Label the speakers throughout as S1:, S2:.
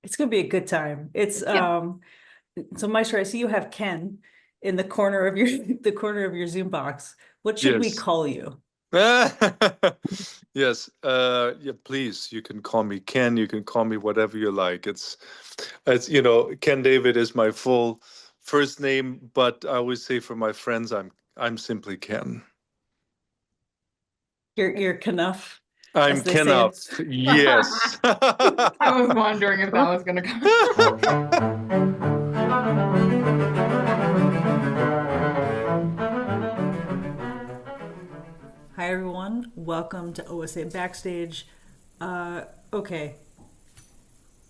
S1: It's gonna be a good time. It's
S2: Yeah.
S1: so Maestro, I see you have Ken in the corner of your the corner of your Zoom box. What should we
S3: Yes.
S1: call you?
S3: Yes. Yeah, please, you can call me Ken, you can call me whatever you like. Ken David is my full first name, but I always say for my friends I'm simply Ken.
S1: You're kenough,
S3: I'm
S1: as they say.
S3: Kenough. Yes.
S2: I was wondering if that was gonna come.
S1: Hi everyone, welcome to OSA Backstage. Okay,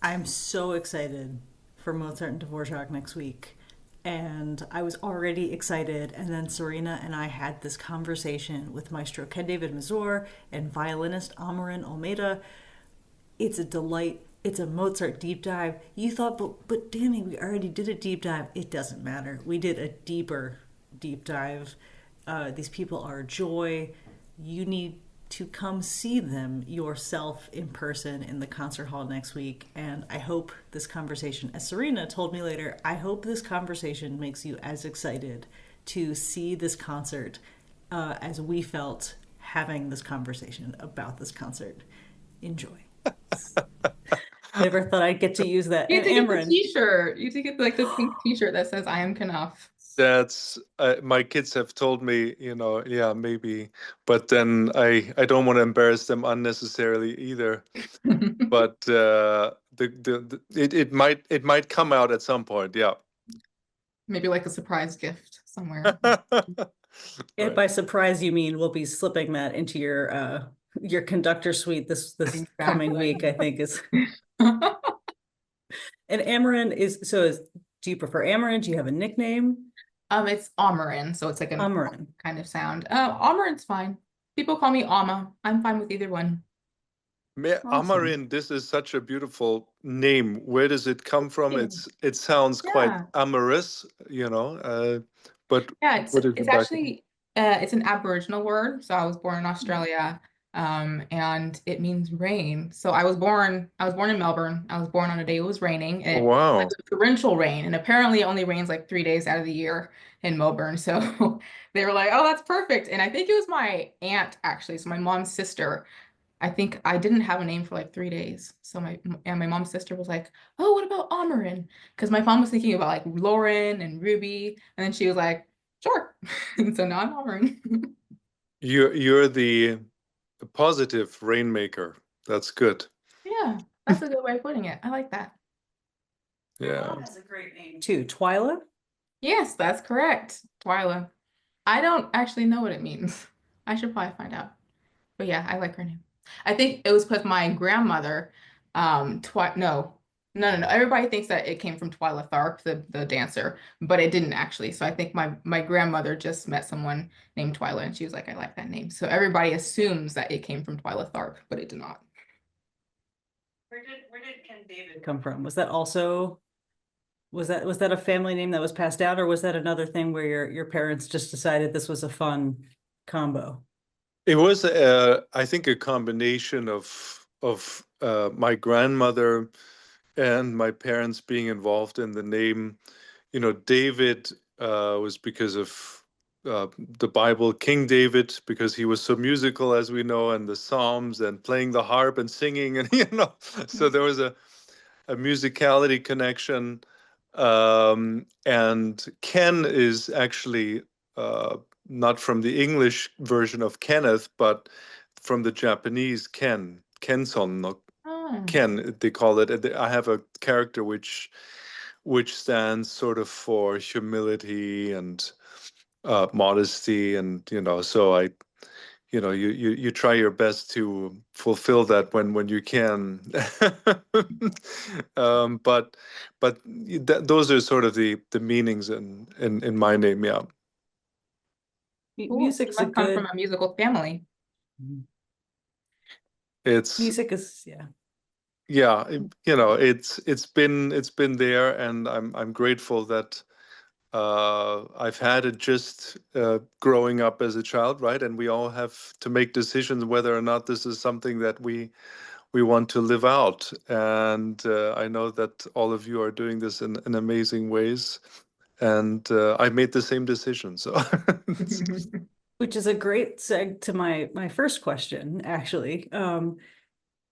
S1: I'm so excited for Mozart and Dvorak next week. And I was already excited, and then Serena and I had this conversation with Maestro Ken David Masur and violinist Amaryn Olmeda. It's a delight. It's a Mozart deep dive. You thought, but Danny, we already did a deep dive. It doesn't matter. We did a deeper deep dive. These people are a joy. You need to come see them yourself in person in the concert hall next week. And I hope this conversation, as Serena told me later, I hope this conversation makes you as excited to see this concert as we felt having this conversation about this concert. Enjoy. Never thought I'd get to use that.
S2: You
S1: And
S2: have to get the
S1: Amaryn,
S2: t-shirt. You have to get like the pink t-shirt that says I am Kenough.
S3: That's my kids have told me, yeah, maybe, but then I don't want to embarrass them unnecessarily either. But it might come out at some point, yeah.
S2: Maybe like a surprise gift somewhere.
S1: if
S3: Right.
S1: by surprise you mean we'll be slipping that into your conductor suite this coming
S2: Exactly.
S1: week, I think is. And Amaryn do you prefer Amaryn? Do you have a nickname?
S2: It's Amaryn, so it's like an
S1: Amaryn.
S2: kind of sound. Amaryn's fine. People call me Ama. I'm fine with either one.
S1: Awesome.
S3: Amaryn, this is such a beautiful name. Where does it come from? It sounds quite
S2: Yeah.
S3: amorous, but
S2: Yeah,
S3: what is the
S2: it's
S3: background?
S2: actually it's an Aboriginal word. So I was born in Australia, and it means rain. So I was born in Melbourne. I was born on a day it was raining, and it was
S3: Wow.
S2: like torrential rain. And apparently it only rains like 3 days out of the year in Melbourne. So they were like, "Oh, that's perfect." And I think it was my aunt actually, so my mom's sister. I think I didn't have a name for like 3 days. So my mom's sister was like, "Oh, what about Amarin?" Because my mom was thinking about like Lauren and Ruby, and then she was like, "Sure." And so now I'm Amarin.
S3: You're the positive rainmaker. That's good.
S2: Yeah, that's a good way of putting it. I like that.
S1: Your
S3: Yeah.
S1: mom has a great name too, Twyla.
S2: Yes, that's correct. Twyla. I don't actually know what it means. I should probably find out. But yeah, I like her name. I think it was because my grandmother, no. Everybody thinks that it came from Twyla Tharp, the dancer, but it didn't actually. So I think my grandmother just met someone named Twyla, and she was like, I like that name. So everybody assumes that it came from Twyla Tharp, but it did not.
S1: Where did Ken David come from? Was that a family name that was passed down, or was that another thing where your parents just decided this was a fun combo?
S3: It was, I think, a combination of my grandmother and my parents being involved in the name. David was because of the Bible, King David, because he was so musical, as we know, and the Psalms and playing the harp and singing, and so there was a musicality connection. And Ken is actually not from the English version of Kenneth, but from the Japanese Kenson no
S2: Oh.
S3: Ken, they call it. I have a character which stands sort of for humility and modesty, and so you try your best to fulfill that when you can. But those are sort of the meanings in my name, yeah.
S2: Cool. You
S1: Music's a
S2: must come from
S1: good
S2: a musical family.
S3: It's
S1: music is yeah.
S3: yeah, it's been there, and I'm grateful that I've had it just growing up as a child, right? And we all have to make decisions whether or not this is something that we we want to live out. And I know that all of you are doing this in amazing ways. And I made the same decision. So
S1: Which is a great seg to my first question, actually,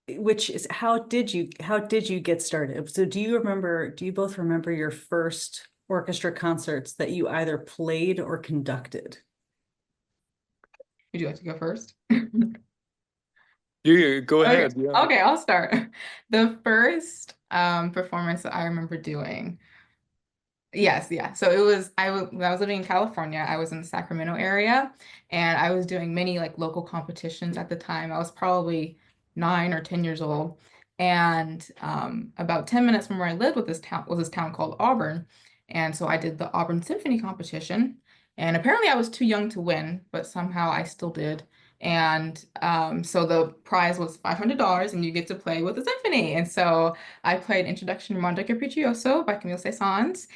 S1: which is how did you get started? So do you both remember your first orchestra concerts that you either played or conducted?
S2: Would you like to go first?
S3: you go
S2: Okay,
S3: ahead. Yeah.
S2: okay, I'll start. The first performance that I remember doing. Yes, yeah. So it was when I was living in California, I was in the Sacramento area and I was doing many like local competitions at the time. I was probably 9 or 10 years old. And about 10 minutes from where I lived with this town called Auburn. And so I did the Auburn Symphony competition. And apparently I was too young to win, but somehow I still did. And so the prize was $500 and you get to play with the symphony. And so I played Introduction to Mondo Capriccioso by Camille Saint-Saëns,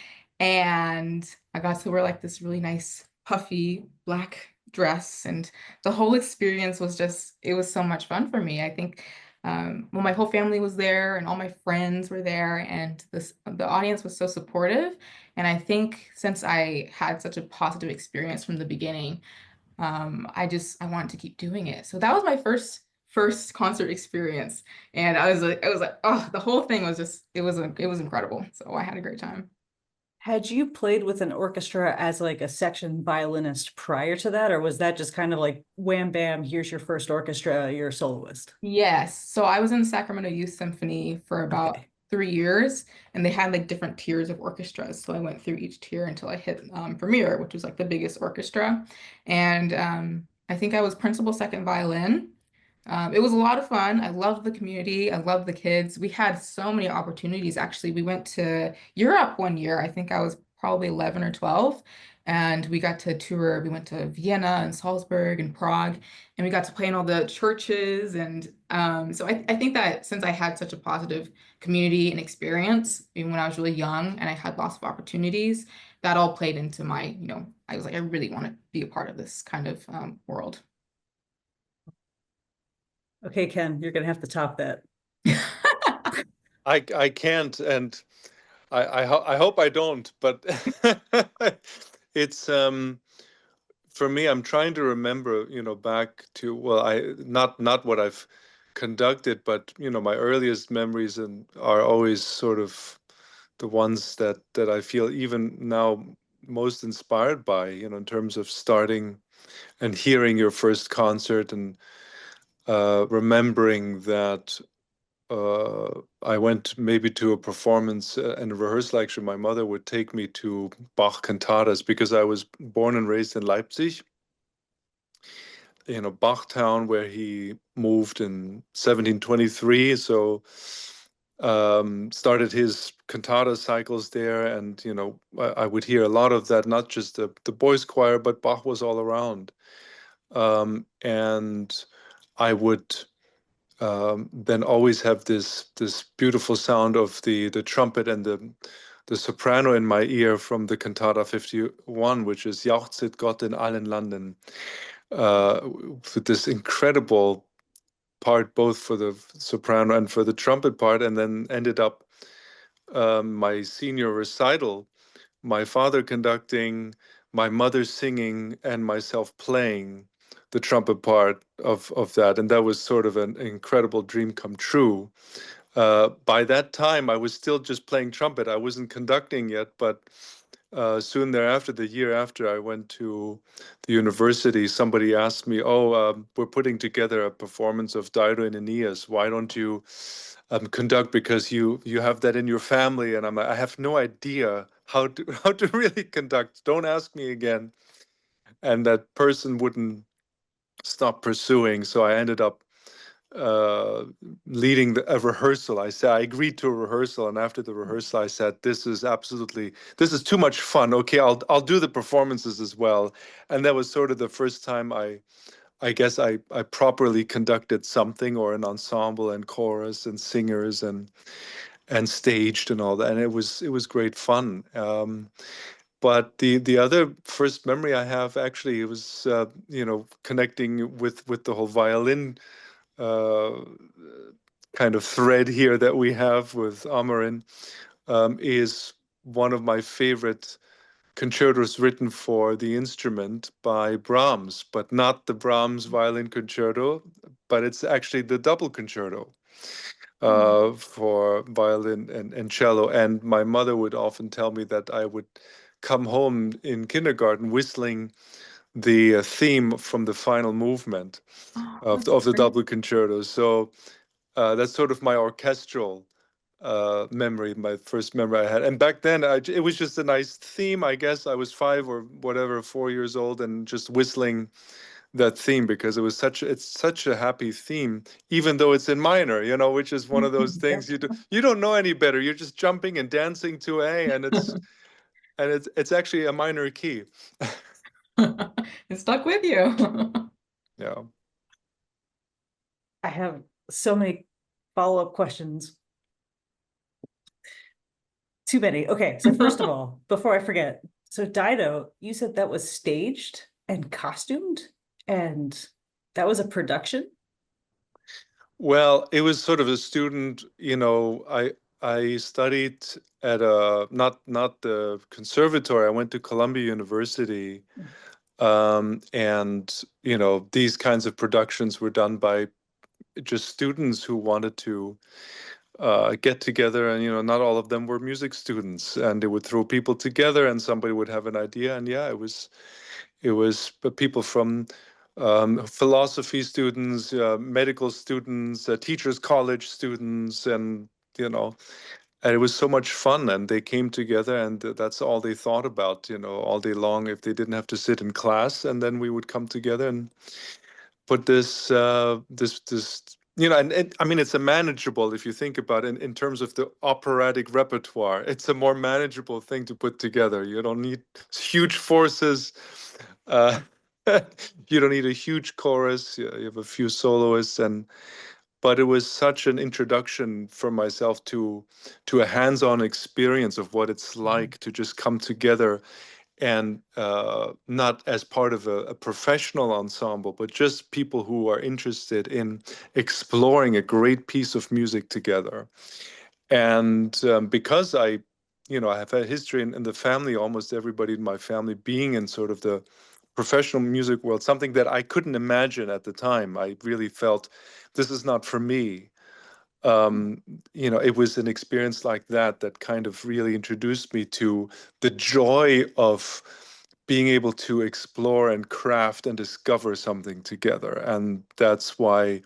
S2: and I got to wear like this really nice puffy black dress, and the whole experience was just, it was so much fun for me. I think well, my whole family was there and all my friends were there, and the audience was so supportive. And I think since I had such a positive experience from the beginning, I wanted to keep doing it. So that was my first concert experience, and I was like, oh, the whole thing was just, it was incredible. So I had a great time.
S1: Had you played with an orchestra as like a section violinist prior to that, or was that just kind of like wham bam, here's your first orchestra, you're a soloist?
S2: Yes. So I was in the Sacramento Youth Symphony for about
S1: Okay.
S2: 3 years, and they had like different tiers of orchestras. So I went through each tier until I hit Premier, which was like the biggest orchestra. And I think I was principal second violin. It was a lot of fun. I loved the community. I loved the kids. We had so many opportunities. Actually, we went to Europe one year. I think I was probably 11 or 12. And we got to tour. We went to Vienna and Salzburg and Prague, and we got to play in all the churches. And so I think that since I had such a positive community and experience, even when I was really young and I had lots of opportunities, that all played into I was like, I really want to be a part of this kind of world.
S1: Okay, Ken, you're gonna have to top that.
S3: I can't, and I hope I don't, but it's for me, I'm trying to remember, back to, well, I not what I've conducted, but my earliest memories and are always sort of the ones that I feel even now most inspired by, in terms of starting and hearing your first concert and remembering that I went maybe to a performance and a rehearsal. Actually, my mother would take me to Bach cantatas because I was born and raised in Leipzig, Bach town, where he moved in 1723. So started his cantata cycles there, and I would hear a lot of that, not just the boys' choir, but Bach was all around, and I would then always have this beautiful sound of the trumpet and the soprano in my ear from the Cantata 51, which is Jauchzet Gott in allen Landen, with this incredible part, both for the soprano and for the trumpet part, and then ended up my senior recital, my father conducting, my mother singing, and myself playing the trumpet part of that. And that was sort of an incredible dream come true. By that time, I was still just playing trumpet. I wasn't conducting yet, but soon thereafter, the year after I went to the university, somebody asked me, "Oh, we're putting together a performance of Dido and Aeneas. Why don't you conduct, because you have that in your family?" And I'm like, I have no idea how to how to really conduct. Don't ask me again. And that person wouldn't stop pursuing, so I ended up uh, leading a rehearsal. I agreed to a rehearsal, and after the rehearsal, I said, this is too much fun. Okay, I'll do the performances as well. And that was sort of the first time I guess I properly conducted something, or an ensemble and chorus and singers and staged and all that, and it was great fun. But the other first memory I have, actually, it was connecting with the whole violin uh, kind of thread here that we have with Amaryn, is one of my favorite concertos written for the instrument by Brahms, but not the Brahms violin concerto, but it's actually the double concerto for violin and cello. And my mother would often tell me that I would come home in kindergarten whistling the theme from the final movement
S2: Oh,
S3: of
S2: that's
S3: the
S2: great.
S3: double concerto. So that's sort of my orchestral memory, my first memory I had. And back then, it was just a nice theme. I guess I was 5 or whatever, 4 years old, and just whistling that theme because it's such a happy theme, even though it's in minor, which is one of those things you don't know any better. You're just jumping and dancing to A, and it's actually a minor key.
S2: It stuck with you.
S3: Yeah.
S1: I have so many follow-up questions. Too many. Okay, so first of all, before I forget, so Dido, you said that was staged and costumed, and that was a production?
S3: Well, it was sort of a student, I studied at a not the conservatory. I went to Columbia University, and these kinds of productions were done by just students who wanted to get together, and not all of them were music students, and they would throw people together, and somebody would have an idea, and yeah, it was people from philosophy students, medical students, teachers college students, and you know and it was so much fun, and they came together, and that's all they thought about, all day long, if they didn't have to sit in class. And then we would come together and put this and I mean, it's a manageable, if you think about it in terms of the operatic repertoire, it's a more manageable thing to put together. You don't need huge forces. uh, you don't need a huge chorus. You have a few soloists, but it was such an introduction for myself to a hands-on experience of what it's like to just come together, and not as part of a professional ensemble, but just people who are interested in exploring a great piece of music together. And because I have a history in the family, almost everybody in my family being in sort of the professional music world, something that I couldn't imagine at the time. I really felt this is not for me. um, it was an experience like that kind of really introduced me to the joy of being able to explore and craft and discover something together. And that's why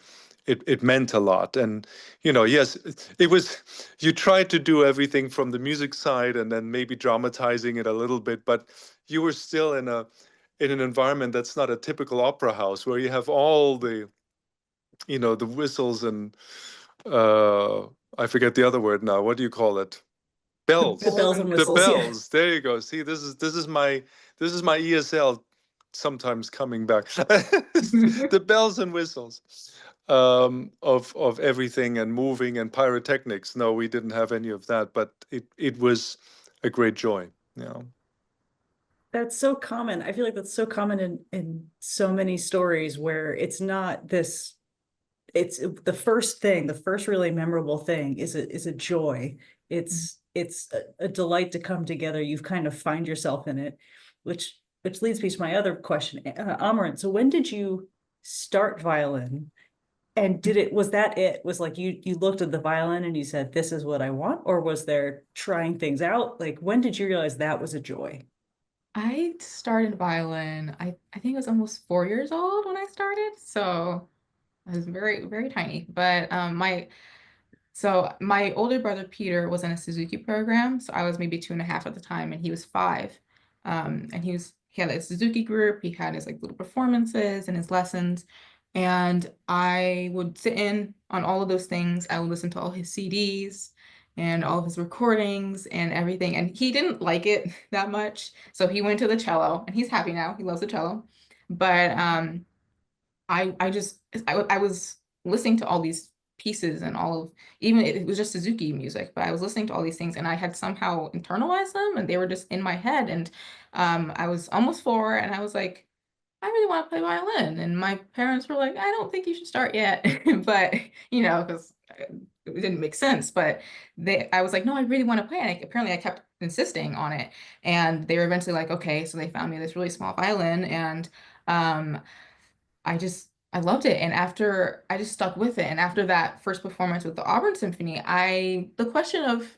S3: it meant a lot. And, yes, it was, you tried to do everything from the music side and then maybe dramatizing it a little bit, but you were still in an environment that's not a typical opera house where you have all the whistles and uh I forget the other word now. What do you call it?
S1: The
S3: Bells.
S1: bells and
S3: The
S1: whistles, yeah.
S3: bells. There you go. See, this is my ESL sometimes coming back. The bells and whistles of everything and moving and pyrotechnics. No, we didn't have any of that, but it was a great joy.
S1: That's so common. I feel like that's so common in so many stories where it's not this, it's the first thing, the first really memorable thing is a joy. It's a delight to come together. You've kind of find yourself in it, which leads me to my other question. Amaranth, so when did you start violin? And was that it? Was like you looked at the violin and you said, this is what I want? Or was there trying things out? Like when did you realize that was a joy?
S2: I started violin, I think I was almost 4 years old when I started. So I was very, very tiny. But my older brother Peter was in a Suzuki program, so I was maybe 2.5 at the time, and he was 5. And he had a Suzuki group. He had his like little performances and his lessons, and I would sit in on all of those things. I would listen to all his CDs and all of his recordings and everything. And he didn't like it that much, so he went to the cello, and he's happy now. He loves the cello, but I just I was listening to all these pieces and all of, even it was just Suzuki music, but I was listening to all these things and I had somehow internalized them and they were just in my head. And I was almost 4 and I was like, I really want to play violin. And my parents were like, I don't think you should start yet. But because it didn't make sense. But I was like, no, I really want to play. And apparently I kept insisting on it. And they were eventually like, okay. So they found me this really small violin, and um, I loved it. And after I just stuck with it. And after that first performance with the Auburn Symphony, the question of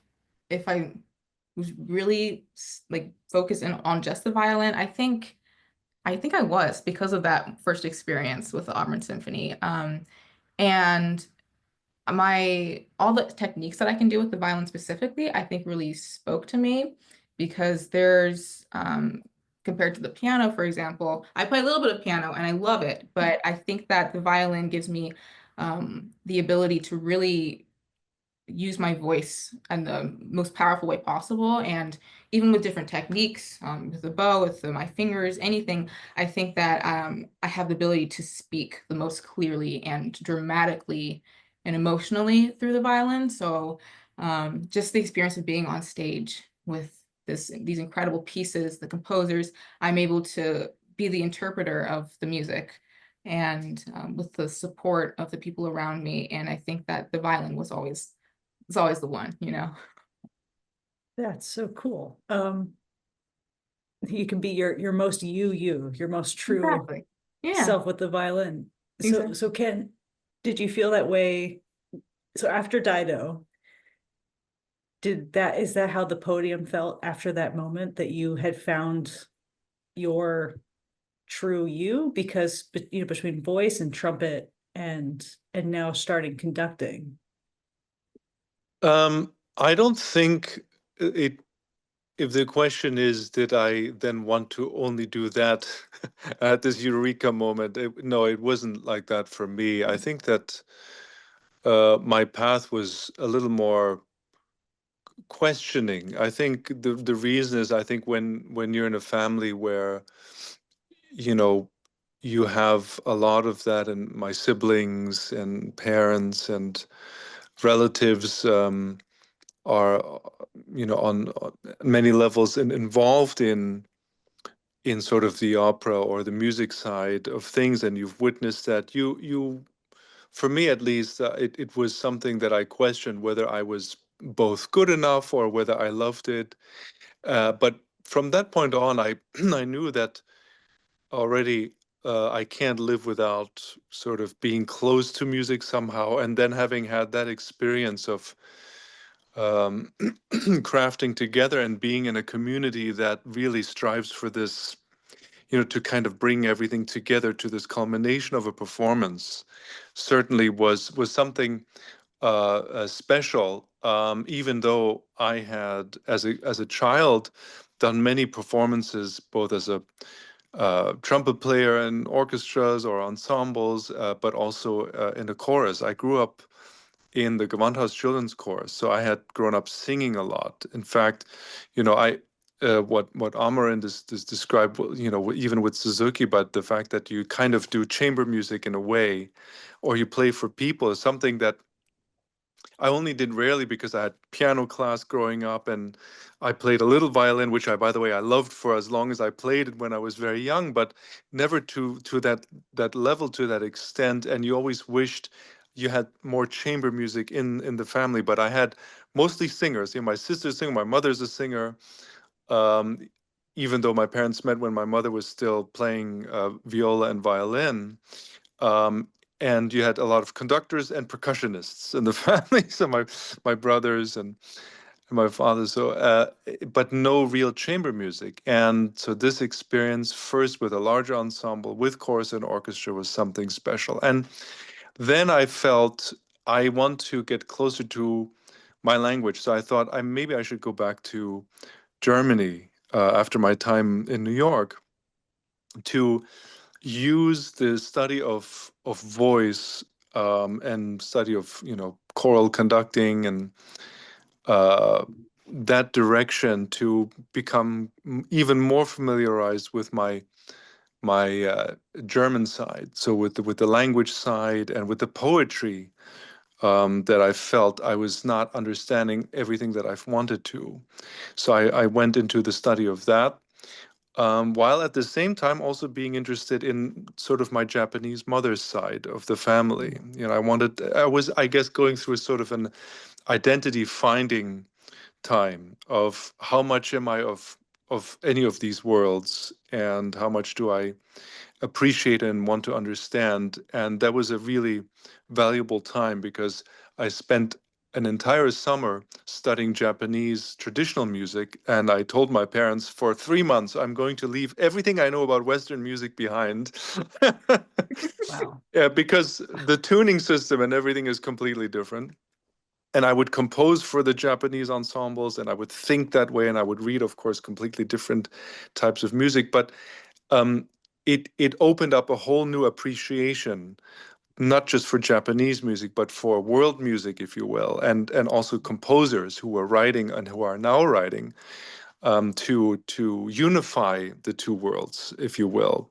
S2: if I was really like focused in on just the violin, I think I was, because of that first experience with the Auburn Symphony. And my all the techniques that I can do with the violin specifically, I think really spoke to me, because there's compared to the piano, for example, I play a little bit of piano and I love it, but I think that the violin gives me the ability to really use my voice in the most powerful way possible. And even with different techniques, with the bow, with my fingers, anything, I think that I have the ability to speak the most clearly and dramatically and emotionally through the violin. So just the experience of being on stage with these incredible pieces, the composers, I'm able to be the interpreter of the music, and with the support of the people around me. And I think that the violin was always it's always the one, you know?
S1: That's so cool. You can be your most your most true
S2: Exactly. Yeah,
S1: self with the violin.
S2: exactly.
S1: So Ken, did you feel that way? So after Dido, is that how the podium felt after that moment, that you had found your true you? Because between voice and trumpet and now starting conducting.
S3: I don't think it. If the question is, did I then want to only do that at this eureka moment? No, it wasn't like that for me. I think that my path was a little more questioning. I think the reason is, I think when you're in a family where, you know, you have a lot of that, and my siblings and parents and relatives are, on many levels and involved in sort of the opera or the music side of things, and you've witnessed that. For me at least, it was something that I questioned, whether I was both good enough or whether I loved it. But from that point on, I I knew that already. I can't live without sort of being close to music somehow, and then having had that experience of um, crafting together and being in a community that really strives for this, to kind of bring everything together to this culmination of a performance, certainly was something special. Even though I had, as a child, done many performances, both as a trumpet player in orchestras or ensembles, but also in the chorus. I grew up in the Gewandhaus Children's Chorus, so I had grown up singing a lot. In fact, I what Amaryn described, even with Suzuki, but the fact that you kind of do chamber music in a way, or you play for people, is something that I only did rarely, because I had piano class growing up, and I played a little violin, which by the way, I loved for as long as I played it when I was very young, but never to that level, to that extent. And you always wished you had more chamber music in the family. But I had mostly singers. My sister's a singer, my mother's a singer. Um, Even though my parents met when my mother was still playing viola and violin. Um, and you had a lot of conductors and percussionists in the family. So my brothers and my father. So, but no real chamber music. And so this experience, first with a larger ensemble, with chorus and orchestra, was something special. And then I felt I want to get closer to my language. So I thought maybe I should go back to Germany after my time in New York, to use the study of voice, and study of choral conducting and uh, that direction, to become even more familiarized with my German side. So with the language side and with the poetry, that I felt I was not understanding everything that I've wanted to. So I went into the study of that. while at the same time also being interested in sort of my Japanese mother's side of the family. You know, I was, I guess, going through sort of an identity finding time of how much am I of any of these worlds, and how much do I appreciate and want to understand. And that was a really valuable time because I spent an entire summer studying Japanese traditional music. And I told my parents for 3 months, I'm going to leave everything I know about Western music behind.
S1: Wow.
S3: Yeah, because the tuning system and everything is completely different. And I would compose for the Japanese ensembles, and I would think that way, and I would read, of course, completely different types of music. But um, it opened up a whole new appreciation, not just for Japanese music, but for world music, if you will, and also composers who were writing and who are now writing, to unify the two worlds, if you will,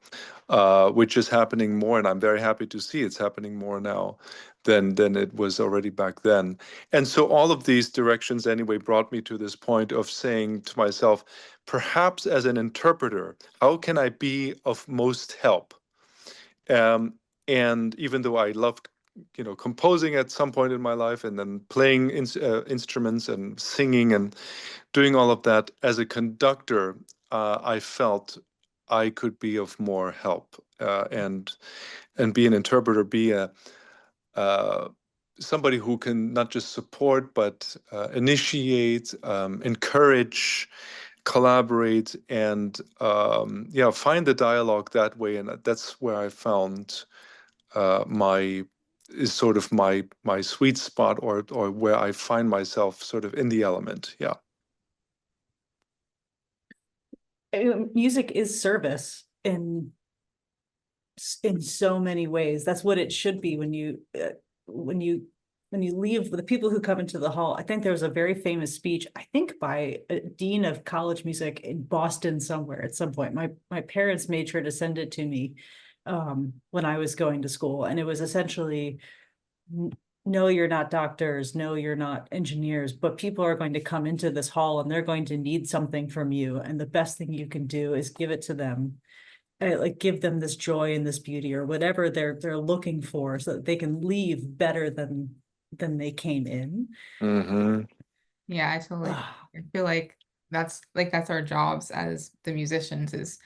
S3: which is happening more, and I'm very happy to see it's happening more now than it was already back then. And so all of these directions anyway brought me to this point of saying to myself, perhaps as an interpreter, how can I be of most help? Um, and even though I loved, you know, composing at some point in my life, and then playing instruments and singing and doing all of that, as a conductor, I felt I could be of more help, and be an interpreter, be a uh, somebody who can not just support but initiate, encourage, collaborate, and yeah, find the dialogue that way. And that's where I found my is sort of my sweet spot, or where I find myself sort of in the element. Yeah.
S1: Music is service in so many ways. That's what it should be when you when you leave the people who come into the hall. I think there was a very famous speech, I think by a dean of college music in Boston somewhere at some point. My parents made sure to send it to me when I was going to school, and it was essentially, no, you're not doctors, no, you're not engineers, but people are going to come into this hall and they're going to need something from you, and the best thing you can do is give it to them, like give them this joy and this beauty or whatever they're looking for, so that they can leave better than they came in.
S3: Mm-hmm.
S2: Yeah, I totally. I feel like that's our jobs as the musicians is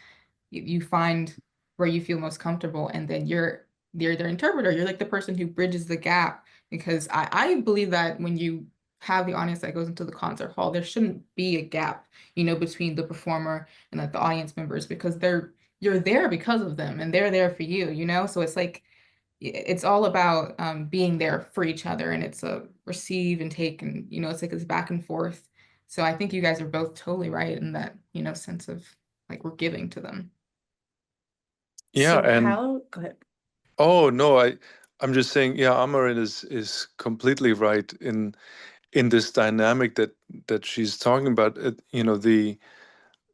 S2: you find where you feel most comfortable, and then you're their interpreter. You're like the person who bridges the gap, because I believe that when you have the audience that goes into the concert hall, there shouldn't be a gap, between the performer and like the audience members, because you're there because of them and they're there for you. So it's like it's all about being there for each other, and it's a receive and take, and it's like this back and forth. So I think you guys are both totally right in that sense of like we're giving to them.
S3: Yeah,
S1: So
S3: and
S1: how, go ahead.
S3: oh no, I'm just saying, yeah, Amaryn is completely right in this dynamic that she's talking about. The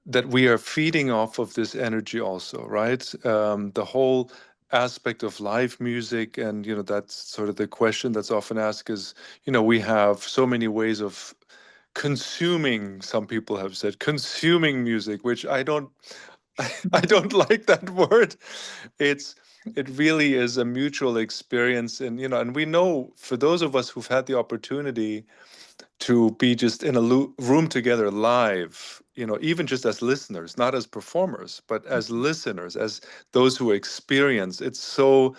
S3: that we are feeding off of this energy also, right? The whole aspect of live music, and that's sort of the question that's often asked is, we have so many ways of consuming. Some people have said consuming music, which I don't like that word. It really is a mutual experience, and and we know, for those of us who've had the opportunity to be just in a room together live, even just as listeners, not as performers, but as listeners, as those who experience. It's so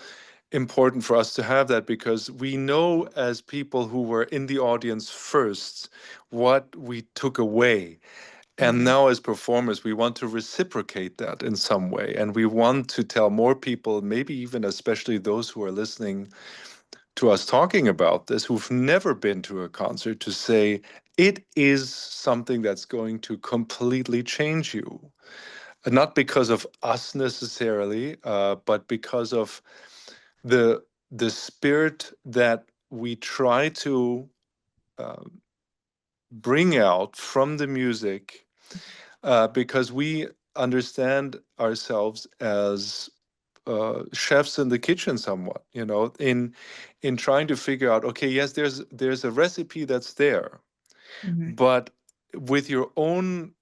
S3: important for us to have that, because we know, as people who were in the audience first, what we took away. And
S2: Mhm.
S3: now, as performers, we want to reciprocate that in some way. And we want to tell more people, maybe even especially those who are listening to us talking about this, who've never been to a concert, to say it is something that's going to completely change you. Not because of us necessarily, but because of the spirit that we try to um, bring out from the music, because we understand ourselves as chefs in the kitchen somewhat, in trying to figure out, okay, yes, there's a recipe that's there,
S2: Mhm.
S3: but with your own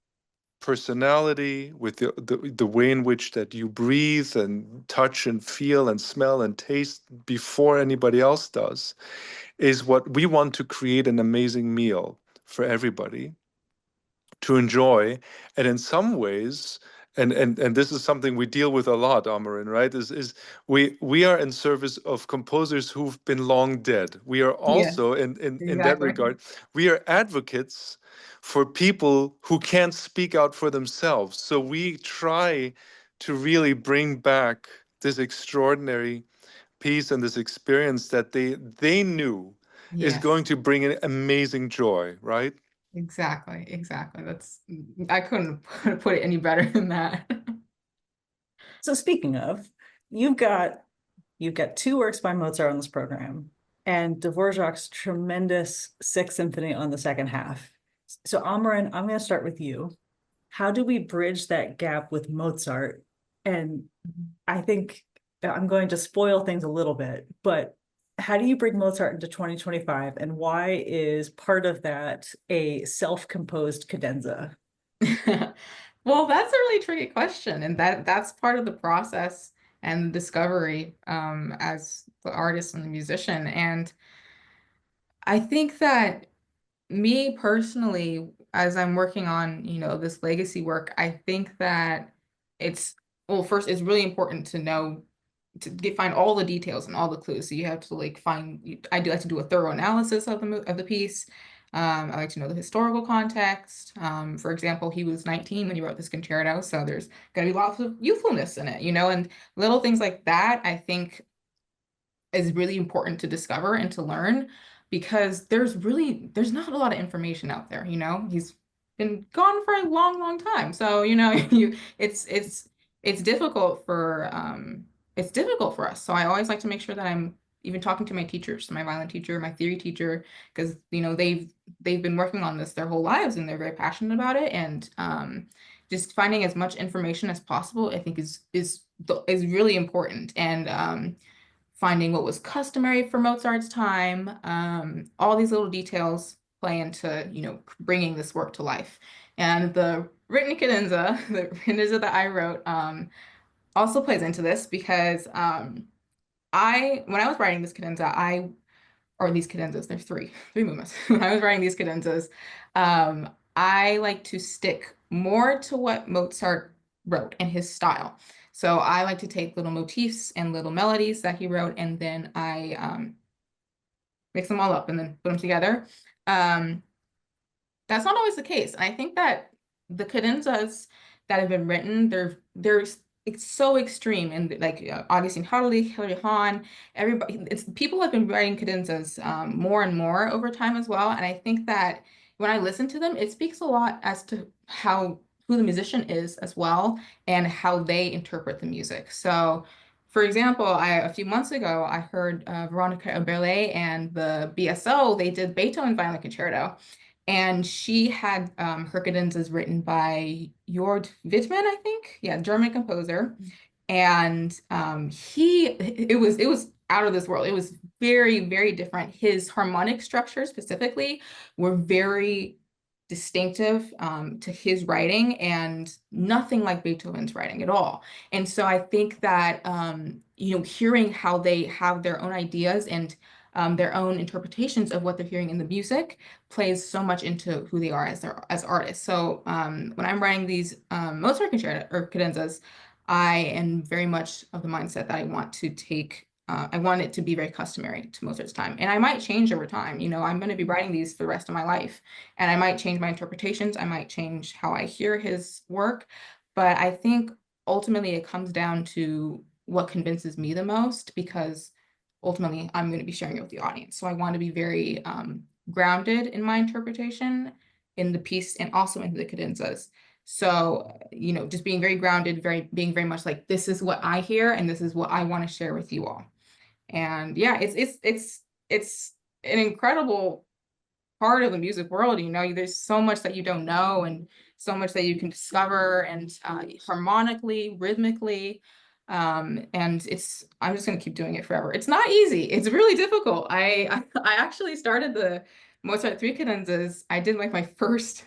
S3: personality, with the way in which that you breathe and touch and feel and smell and taste before anybody else does, is what we want to create an amazing meal for everybody to enjoy. And in some ways, and this is something we deal with a lot, Amaryn, right? Is we are in service of composers who've been long dead. We are
S2: Yes,
S3: also in that
S2: exactly.
S3: regard, we are advocates for people who can't speak out for themselves. So we try to really bring back this extraordinary piece and this experience that they knew is
S2: Yes,
S3: going to bring an amazing joy, right?
S2: exactly, exactly. I couldn't put it any better than that.
S1: So speaking of, you've got two works by Mozart on this program and Dvorak's tremendous Sixth Symphony on the second half. So Amaryn, I'm going to start with you. How do we bridge that gap with Mozart? And I think I'm going to spoil things a little bit, but how do you bring Mozart into 2025? And why is part of that a self-composed cadenza?
S2: Well, that's a really tricky question, and that's part of the process and discovery as the artist and the musician. And I think that me personally, as I'm working on, this legacy work, I think that it's well, first, it's really important to know find all the details and all the clues. So you have to like I do like to do a thorough analysis of the piece. I like to know the historical context. For example, he was 19 when he wrote this concerto, so there's going to be lots of youthfulness in it, and little things like that. I think is really important to discover and to learn because there's not a lot of information out there, he's been gone for a long, long time. So, it's difficult for us. So I always like to make sure that I'm even talking to my teachers, my violin teacher, my theory teacher, because they've been working on this their whole lives and they're very passionate about it. And just finding as much information as possible, I think is really important. And finding what was customary for Mozart's time. All these little details play into, bringing this work to life. And the written cadenza, the cadenza that I wrote, also plays into this because when I was writing this cadenza, or these cadenzas, there's three movements. When I was writing these cadenzas, I like to stick more to what Mozart wrote and his style. So I like to take little motifs and little melodies that he wrote, and then I mix them all up and then put them together. That's not always the case. And I think that the cadenzas that have been written, it's so extreme. And like Augustin Harley, Hilary Hahn, people have been writing cadenzas more and more over time as well. And I think that when I listen to them, it speaks a lot as to who the musician is as well and how they interpret the music. So for example, a few months ago, I heard Veronica Oberle and the BSO, they did Beethoven Violin Concerto. And she had her cadenzas written by Jörg Wittmann, I think. Yeah, German composer. And it was out of this world. It was very, very different. His harmonic structure specifically were very distinctive to his writing and nothing like Beethoven's writing at all. And so I think that hearing how they have their own ideas and their own interpretations of what they're hearing in the music plays so much into who they are as artists. So when I'm writing these Mozart concerto or cadenzas, I am very much of the mindset that I want it to be very customary to Mozart's time. And I might change over time. I'm going to be writing these for the rest of my life. And I might change my interpretations. I might change how I hear his work. But I think ultimately it comes down to what convinces me the most, because ultimately I'm going to be sharing it with the audience. So I want to be very grounded in my interpretation in the piece and also in the cadenzas. So, just being very grounded, being very much like, this is what I hear and this is what I want to share with you all. And yeah, it's an incredible part of the music world. There's so much that you don't know and so much that you can discover, and harmonically, rhythmically. And I'm just going to keep doing it forever. It's not easy. It's really difficult. I actually started the Mozart 3 cadenzas. I did like my first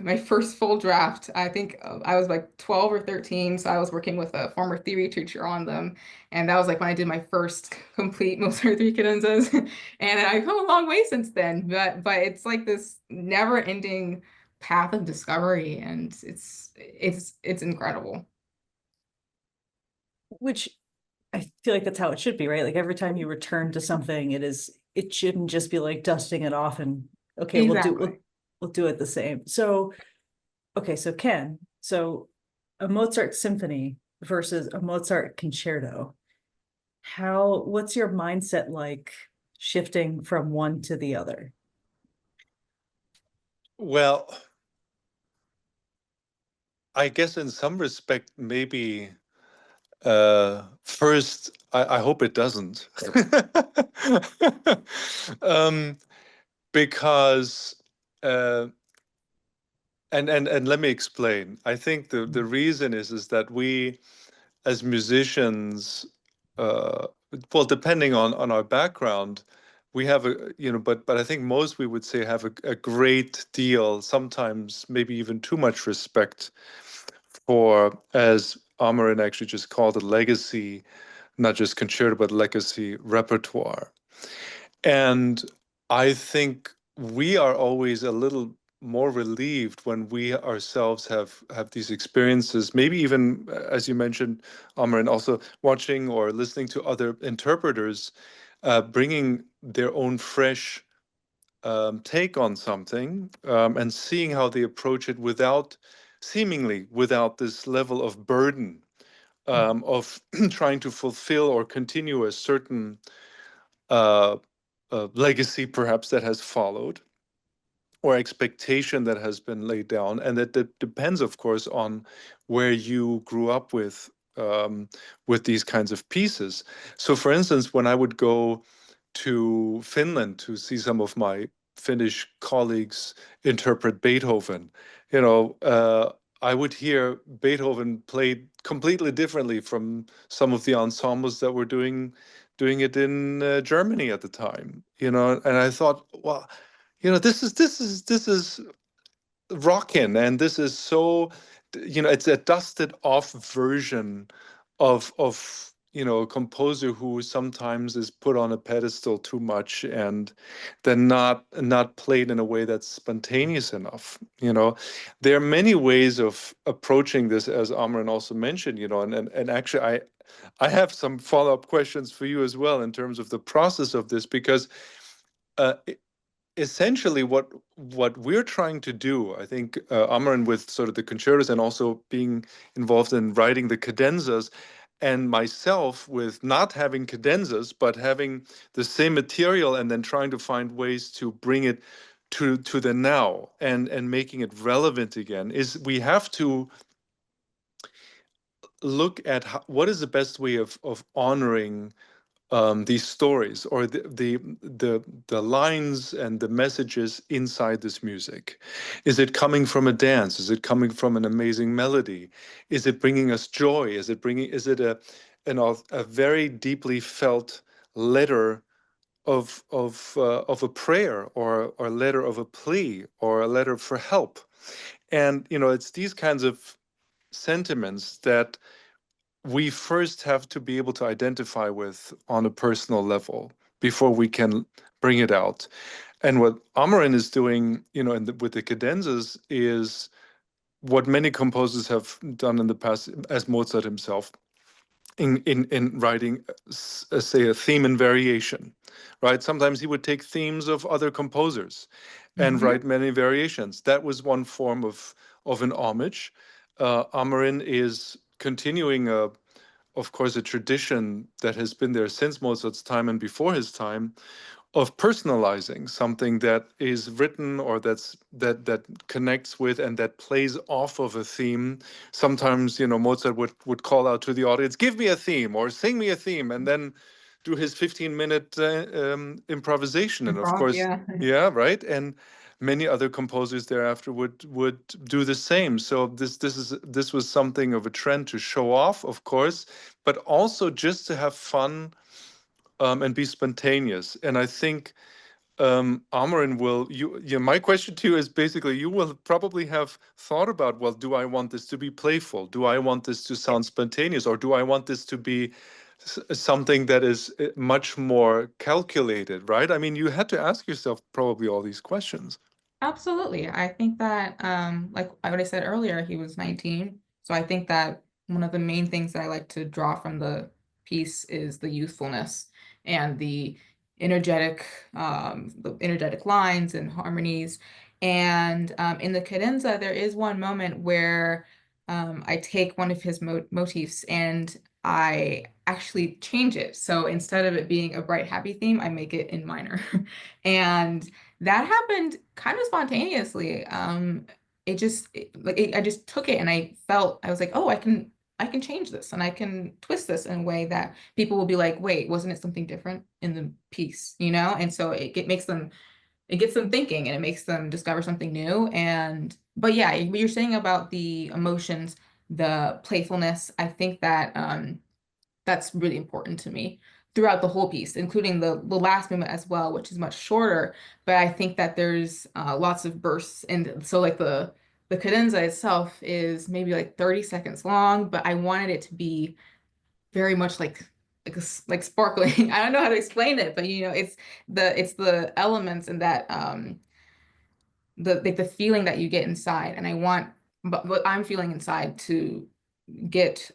S2: my first full draft. I think I was like 12 or 13, so I was working with a former theory teacher on them, and that was like when I did my first complete Mozart three cadenzas, and I've come a long way since then. But it's like this never-ending path of discovery, and it's incredible.
S1: Which I feel like that's how it should be, right? Like every time you return to something, it shouldn't just be like dusting it off and okay,
S2: Exactly.
S1: we'll do it the same. So okay, so Ken, so a Mozart symphony versus a Mozart concerto. What's your mindset like shifting from one to the other?
S3: Well, I guess in some respect, maybe first, I hope it doesn't. um, because uh, and let me explain. I think the reason is that we as musicians, uh, well, depending on our background, we have but I think most we would say have a great deal, sometimes maybe even too much respect for, as Amaryn actually just called it, legacy, not just concerto, but legacy repertoire. And I think we are always a little more relieved when we ourselves have these experiences, maybe even as you mentioned, Amr, and also watching or listening to other interpreters bringing their own fresh take on something, and seeing how they approach it without seemingly without this level of burden of trying to fulfill or continue a certain uh, legacy perhaps that has followed or expectation that has been laid down, and that depends of course on where you grew up with these kinds of pieces. So for instance, when I would go to Finland to see some of my Finnish colleagues interpret Beethoven, you know, I would hear Beethoven played completely differently from some of the ensembles that were doing it in Germany at the time, you know, and I thought, well, you know, this is rockin', and this is so, you know, it's a dusted off version of a composer who sometimes is put on a pedestal too much and then not played in a way that's spontaneous enough. There are many ways of approaching this, as Amran also mentioned, and actually I have some follow-up questions for you as well in terms of the process of this, because uh, essentially what we're trying to do, I think, Amaran, with sort of the concertos and also being involved in writing the cadenzas, and myself with not having cadenzas but having the same material and then trying to find ways to bring it to the now and making it relevant again, is we have to look at what is the best way of honoring these stories, or the lines and the messages inside this music. Is it coming from a dance? Is it coming from an amazing melody? Is it bringing us joy? Is it a very deeply felt letter of a prayer, or a letter of a plea, or a letter for help? And it's these kinds of sentiments that we first have to be able to identify with on a personal level before we can bring it out. And what Amarin is doing, with the cadenzas, is what many composers have done in the past, as Mozart himself, in writing, say, a theme and variation, right? Sometimes he would take themes of other composers and
S2: Hmm.
S3: write many variations. That was one form of an homage. Amarin is continuing of course, a tradition that has been there since Mozart's time and before his time, of personalizing something that is written, or that connects with and that plays off of a theme. Sometimes, Mozart would call out to the audience, "Give me a theme," or "Sing me a theme," and then do his 15-minute improvisation. And of
S2: Improv,
S3: course,
S2: yeah.
S3: yeah, right. And many other composers thereafter would do the same. So this was something of a trend to show off, of course, but also just to have fun, and be spontaneous. And I think Amaryn, my question to you is basically, you will probably have thought about, well, do I want this to be playful? Do I want this to sound spontaneous? Or do I want this to be something that is much more calculated, right? I mean, you had to ask yourself probably all these questions.
S2: Absolutely. I think that, like I already said earlier, he was 19. So I think that one of the main things that I like to draw from the piece is the youthfulness and the energetic lines and harmonies. And in the cadenza, there is one moment where I take one of his motifs and I actually change it. So instead of it being a bright, happy theme, I make it in minor. And that happened kind of spontaneously. I just took it and I was like, oh, I can change this and I can twist this in a way that people will be like, wait, wasn't it something different in the piece, you know? And so it gets them thinking and it makes them discover something new. But yeah, what you're saying about the emotions, the playfulness, I think that that's really important to me throughout the whole piece, including the last movement as well, which is much shorter. But I think that there's lots of bursts, and so like the cadenza itself is maybe like 30 seconds long, but I wanted it to be very much like sparkling. I don't know how to explain it, but you know, it's the elements and that the feeling that you get inside, and I want but what I'm feeling inside to get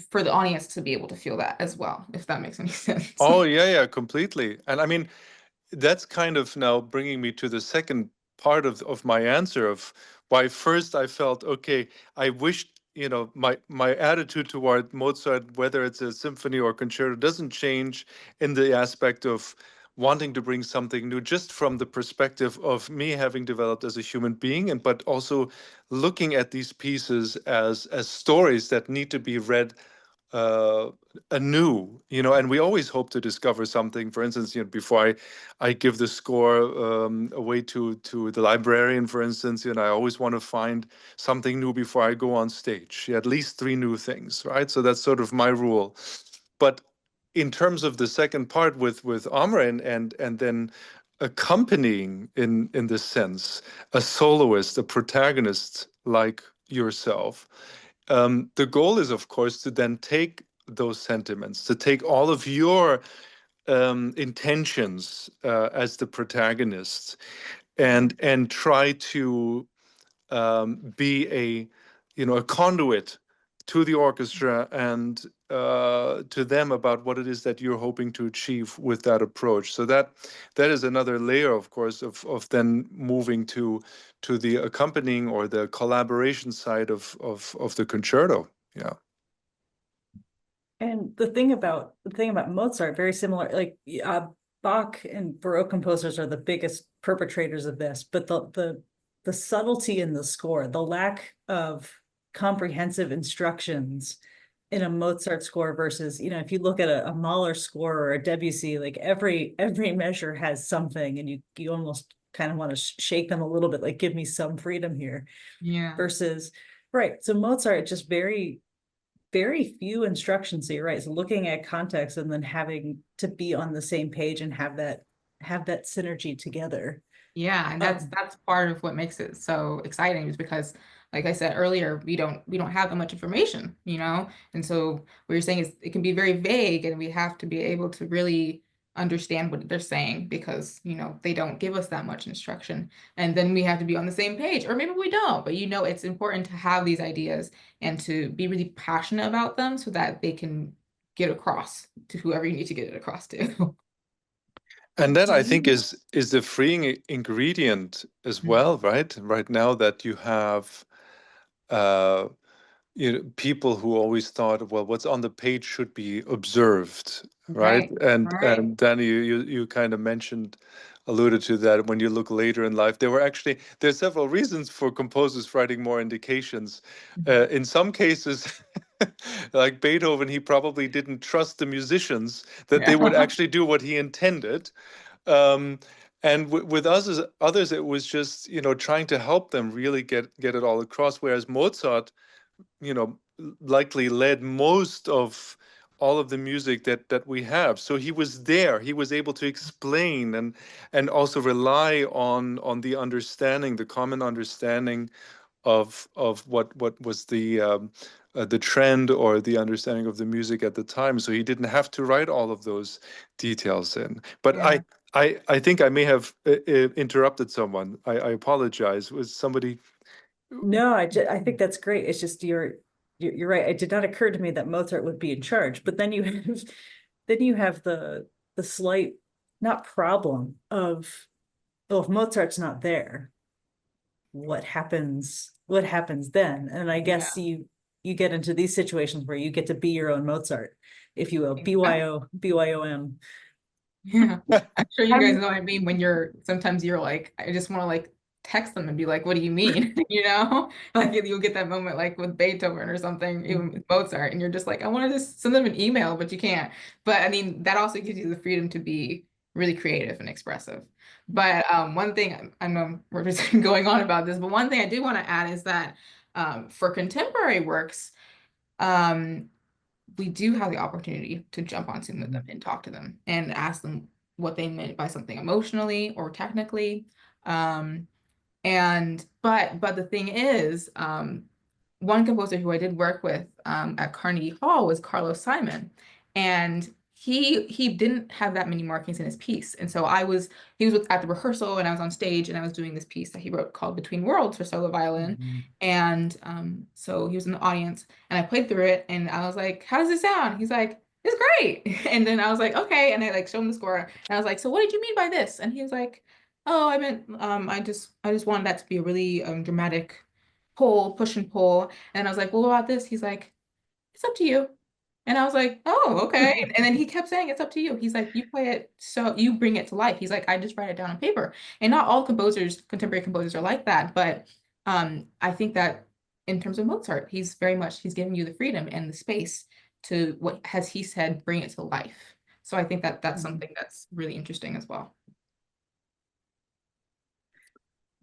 S2: for the audience to be able to feel that as well, if that makes any sense.
S3: Oh, yeah, yeah, completely. And I mean, that's kind of now bringing me to the second part of my answer of why first I felt, okay, I wished, my attitude toward Mozart, whether it's a symphony or concerto, doesn't change in the aspect of wanting to bring something new, just from the perspective of me having developed as a human being, and but also looking at these pieces as stories that need to be read uh, anew, and we always hope to discover something. For instance, before I give the score away to the librarian, for instance, I always want to find something new before I go on stage. At least three new things, right? So that's sort of my rule. But in terms of the second part with Amaryn and then accompanying in this sense a soloist, a protagonist like yourself, the goal is, of course, to then take those sentiments, to take all of your intentions as the protagonist, and try to be a conduit to the orchestra and to them about what it is that you're hoping to achieve with that approach. So that is another layer, of course, of then moving to the accompanying or the collaboration side of the concerto. Yeah.
S1: And the thing about Mozart, very similar, like Bach and Baroque composers are the biggest perpetrators of this, but the subtlety in the score, the lack of comprehensive instructions in a Mozart score versus, if you look at a Mahler score or a Debussy, like every measure has something, and you almost kind of want to shake them a little bit, like give me some freedom here.
S2: Yeah.
S1: Versus, right? So Mozart just very few instructions. So you're right. So looking at context and then having to be on the same page and have that synergy together.
S2: Yeah, and that's part of what makes it so exciting is because, like I said earlier, we don't have that much information, you know? And so what you're saying is it can be very vague and we have to be able to really understand what they're saying because, they don't give us that much instruction. And then we have to be on the same page, or maybe we don't, but it's important to have these ideas and to be really passionate about them so that they can get across to whoever you need to get it across to.
S3: And that,
S1: Do
S3: I think,
S1: you
S3: is the freeing ingredient as well, right? Right now that you have uh, people who always thought, well, what's on the page should be observed, right?
S2: Right,
S3: And
S2: right.
S3: and Danny, you kind of alluded to that. When you look later in life, there's several reasons for composers writing more indications. In some cases, like Beethoven, he probably didn't trust the musicians that they would
S2: Yeah.
S3: actually do what he intended. Um, and with us, others, it was just trying to help them really get it all across. Whereas Mozart, likely led most of all of the music that we have. So he was there. He was able to explain and also rely on the understanding, the common understanding of what was the trend or the understanding of the music at the time. So he didn't have to write all of those details in. But
S2: Yeah.
S3: I think I may have interrupted someone. I apologize. Was somebody?
S1: No, I think that's great. It's just you're right. It did not occur to me that Mozart would be in charge, but then you have the slight not problem of, well, if Mozart's not there, what happens then? And I
S2: Yeah.
S1: guess you get into these situations where you get to be your own Mozart, if you will.
S2: Exactly.
S1: BYOM.
S2: Yeah. I'm sure you guys
S1: I'm
S2: know what I mean when sometimes you're like, I just want to like text them and be like, what do you mean? You know, like you'll get that moment like with Beethoven or something, even with Mozart, and you're just like, I want to just send them an email, but you can't. But I mean, that also gives you the freedom to be really creative and expressive. But one thing, I know we're just going on about this, but one thing I do want to add is that for contemporary works, um, we do have the opportunity to jump on Zoom with them and talk to them and ask them what they meant by something emotionally or technically. Um, but the thing is, one composer who I did work with at Carnegie Hall was Carlos Simon, and he didn't have that many markings in his piece, and so he was at the rehearsal, and I was on stage, and I was doing this piece that he wrote called Between Worlds for solo violin, and so he was in the audience, and I played through it, and I was like, "How does it sound?" He's like, "It's great," and then I was like, "Okay," and I like showed him the score, and I was like, "So what did you mean by this?" And he was like, "Oh, I meant I just wanted that to be a really dramatic push and pull." And I was like, "Well, what about this?" He's like, "It's up to you." And I was like, "Oh, okay." And then he kept saying, "It's up to you." He's like, "You play it so you bring it to life." He's like, "I just write it down on paper." And not all contemporary composers are like that, but I think that in terms of Mozart, he's giving you the freedom and the space to, what has he said, bring it to life. So I think that that's something that's really interesting as well.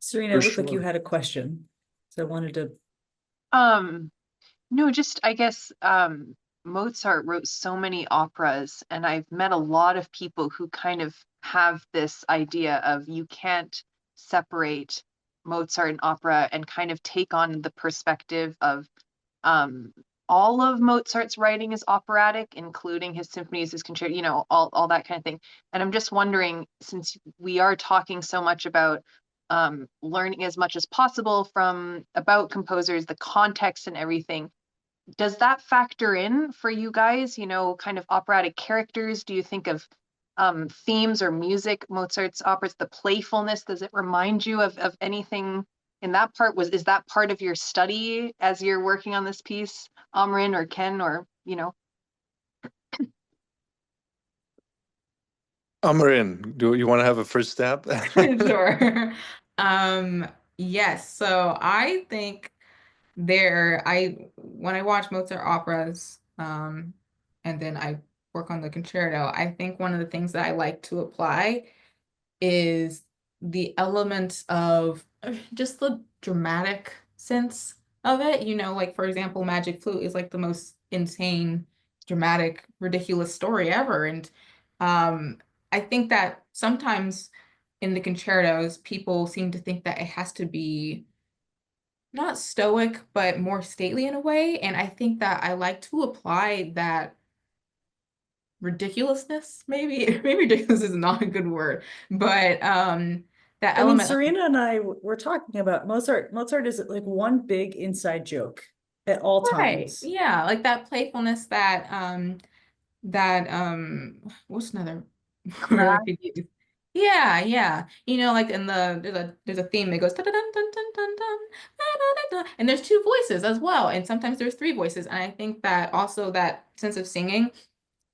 S1: Serena,
S3: For
S1: it looked like you
S3: sure.
S1: had a question. So I wanted to.
S4: Um, no, just I guess Mozart wrote so many operas, and I've met a lot of people who kind of have this idea of you can't separate Mozart and opera and kind of take on the perspective of um all of Mozart's writing is operatic, including his symphonies, his concerto, all that kind of thing. And I'm just wondering, since we are talking so much about learning as much as possible from about composers, the context and everything, does that factor in for you guys? Kind of operatic characters? Do you think of themes or music, Mozart's operas, the playfulness? Does it remind you of anything in that part? Is that part of your study as you're working on this piece, Amaryn or Ken, or
S3: Amaryn, do you want to have a first stab?
S2: Sure. Yes. So I think when I watch Mozart operas, and then I work on the concerto, I think one of the things that I like to apply is the elements of just the dramatic sense of it. Like for example, Magic Flute is like the most insane, dramatic, ridiculous story ever. And I think that sometimes in the concertos, people seem to think that it has to be not stoic, but more stately in a way. And I think that I like to apply that ridiculousness, maybe. Maybe ridiculous is not a good word, but that
S1: I mean,
S2: element of,
S1: Serena and I were talking about Mozart. Mozart is like one big inside joke at all
S2: right,
S1: times.
S2: yeah, like that playfulness that what's another word I could use? Yeah, yeah. Like in there's a theme that goes dun dun dun dun dun dun dun, dun, dun, dun, and there's two voices as well, and sometimes there's three voices. And I think that also that sense of singing,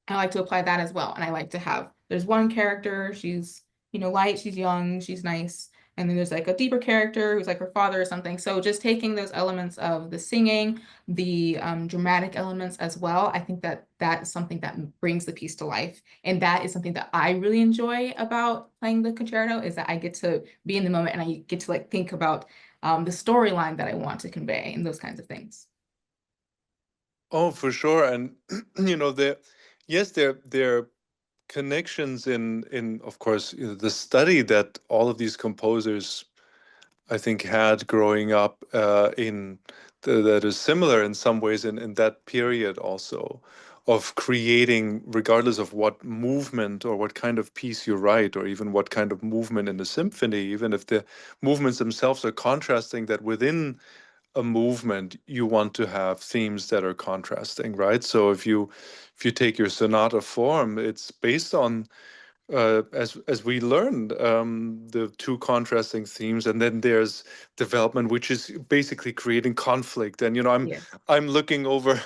S2: I like to apply that as well. And I like to have, there's one character, she's, light, she's young, she's nice. And then there's like a deeper character who's like her father or something. So just taking those elements of the singing, the dramatic elements as well, I think that that is something that brings the piece to life. And that is something that I really enjoy about playing the concerto, is that I get to be in the moment and I get to like think about the storyline that I want to convey and those kinds of things.
S3: Oh, for sure. And Yes, there are connections in of course, the study that all of these composers I think had growing up that is similar in some ways in that period also of creating, regardless of what movement or what kind of piece you write, or even what kind of movement in a symphony, even if the movements themselves are contrasting, that within a movement you want to have themes that are contrasting, right? So if you take your sonata form, it's based on as we learned, the two contrasting themes, and then there's development, which is basically creating conflict. And
S2: Yes.
S3: I'm looking over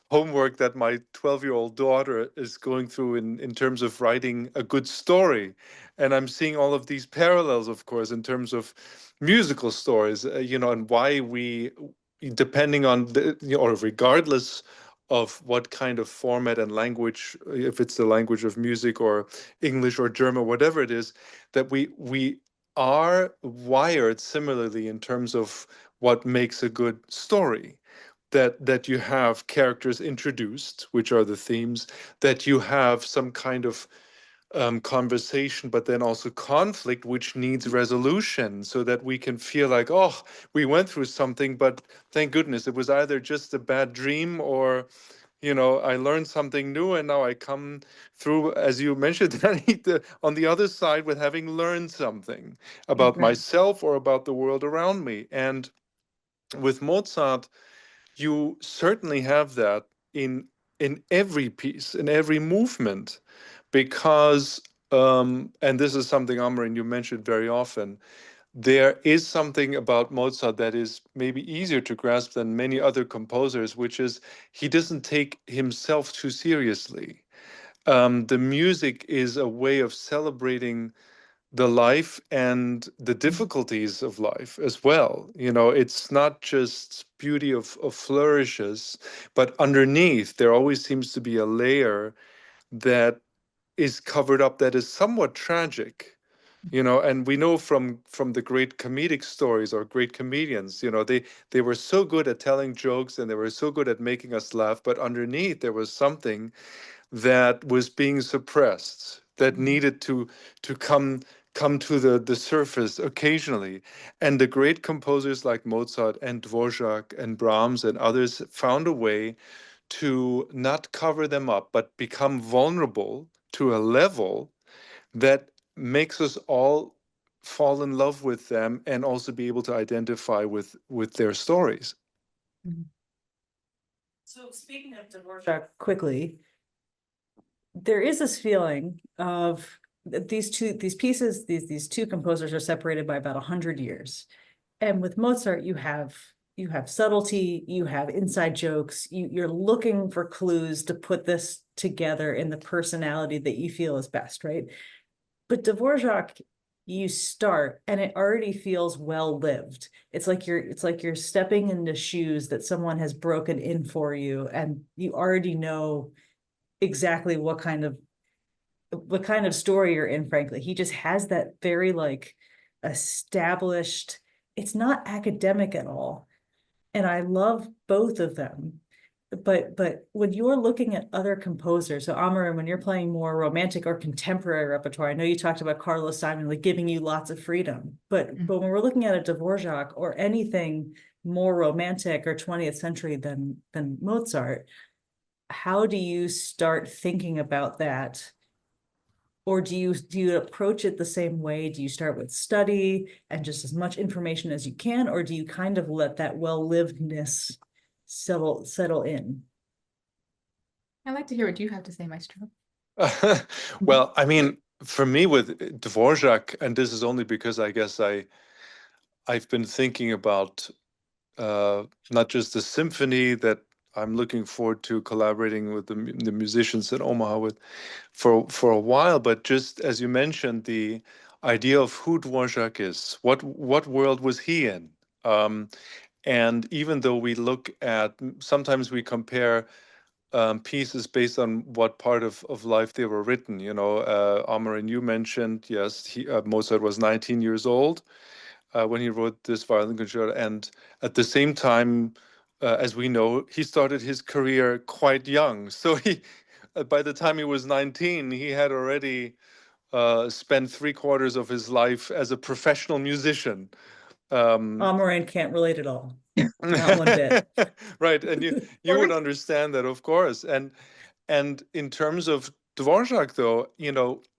S3: homework that my 12-year-old daughter is going through in terms of writing a good story, and I'm seeing all of these parallels, of course, in terms of musical stories, and why we, depending on or regardless of what kind of format and language, if it's the language of music or English or German, whatever it is, that we are wired similarly in terms of what makes a good story. That you have characters introduced, which are the themes, that you have some kind of conversation, but then also conflict, which needs resolution, so that we can feel like, oh, we went through something, but thank goodness it was either just a bad dream, or I learned something new, and now I come through, as you mentioned, Dani, on the other side with having learned something about
S2: Right.
S3: myself or about the world around me. And with Mozart, you certainly have that in every piece, in every movement, because and this is something, Amaryn, you mentioned very often. There is something about Mozart that is maybe easier to grasp than many other composers, which is he doesn't take himself too seriously. The music is a way of celebrating the life and the difficulties of life as well. It's not just beauty of flourishes, but underneath there always seems to be a layer that is covered up, that is somewhat tragic. And we know from the great comedic stories or great comedians, they were so good at telling jokes, and they were so good at making us laugh, but underneath there was something that was being suppressed, that needed to come to the surface occasionally. And the great composers like Mozart and Dvorak and Brahms and others found a way to not cover them up, but become vulnerable to a level that makes us all fall in love with them, and also be able to identify with their stories.
S1: So speaking of Dvorak quickly, there is this feeling of these two composers are separated by about 100 years. And with Mozart, you have subtlety, you have inside jokes, you're looking for clues to put this together in the personality that you feel is best, right? But Dvorak, you start and it already feels well lived. It's like you're stepping into shoes that someone has broken in for you, and you already know exactly what kind of story you're in. Frankly, he just has that very like established, it's not academic at all, and I love both of them. But when you're looking at other composers, so Amaryn, when you're playing more romantic or contemporary repertoire, I know you talked about Carlos Simon like giving you lots of freedom, but when we're looking at a Dvorak or anything more romantic or 20th century than Mozart, how do you start thinking about that? Or do you approach it the same way? Do you start with study and just as much information as you can, or do you kind of let that well-livedness settle in?
S2: I'd like to hear what you have to say, Maestro.
S3: Well, I mean, for me with Dvorak, and this is only because I guess I've been thinking about not just the symphony that I'm looking forward to collaborating with the musicians in Omaha with for a while, but just as you mentioned, the idea of who Dvorak is, what world was he in? And even though we look at, sometimes we compare pieces based on what part of life they were written. Amaryn, you mentioned, yes, Mozart was 19 years old when he wrote this violin concerto, and at the same time, as we know, he started his career quite young. So by the time he was 19, he had already spent 3/4 of his life as a professional musician.
S1: Amaryn can't relate at all. Not one bit.
S3: Right, and you would understand that, of course. And in terms of Dvorak, though,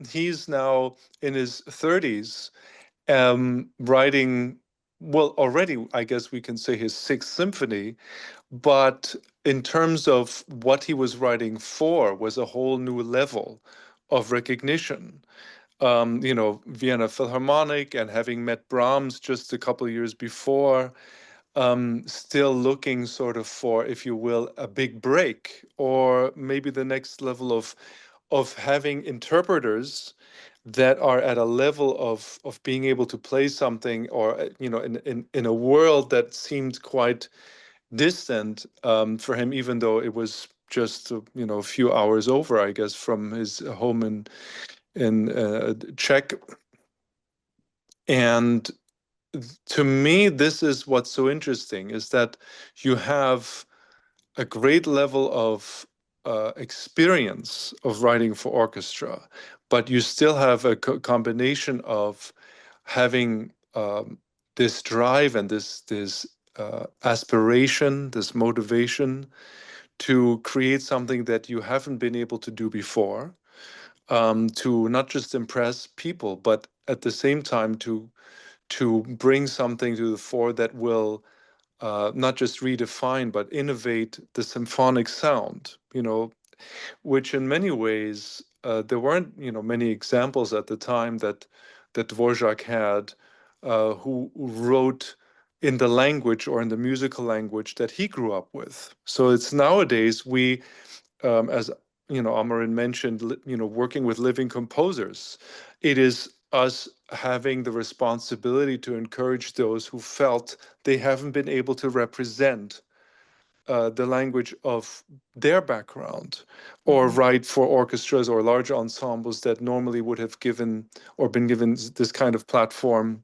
S3: he's now in his 30s, writing, well, already, I guess we can say his Sixth Symphony, but in terms of what he was writing for was a whole new level of recognition. Vienna Philharmonic, and having met Brahms just a couple of years before, still looking sort of for, if you will, a big break, or maybe the next level of having interpreters that are at a level of being able to play something, or in a world that seemed quite distant, for him, even though it was just a few hours over, I guess, from his home in Czech. And to me, this is what's so interesting, is that you have a great level of experience of writing for orchestra, but you still have a combination of having this drive and this aspiration, this motivation to create something that you haven't been able to do before, to not just impress people, but at the same time to bring something to the fore that will not just redefine but innovate the symphonic sound, which in many ways there weren't many examples at the time that Dvorak had, who wrote in the language or in the musical language that he grew up with. So it's nowadays we, as Amaryn mentioned, working with living composers, it is us having the responsibility to encourage those who felt they haven't been able to represent the language of their background, or write for orchestras or large ensembles that normally would have given or been given this kind of platform,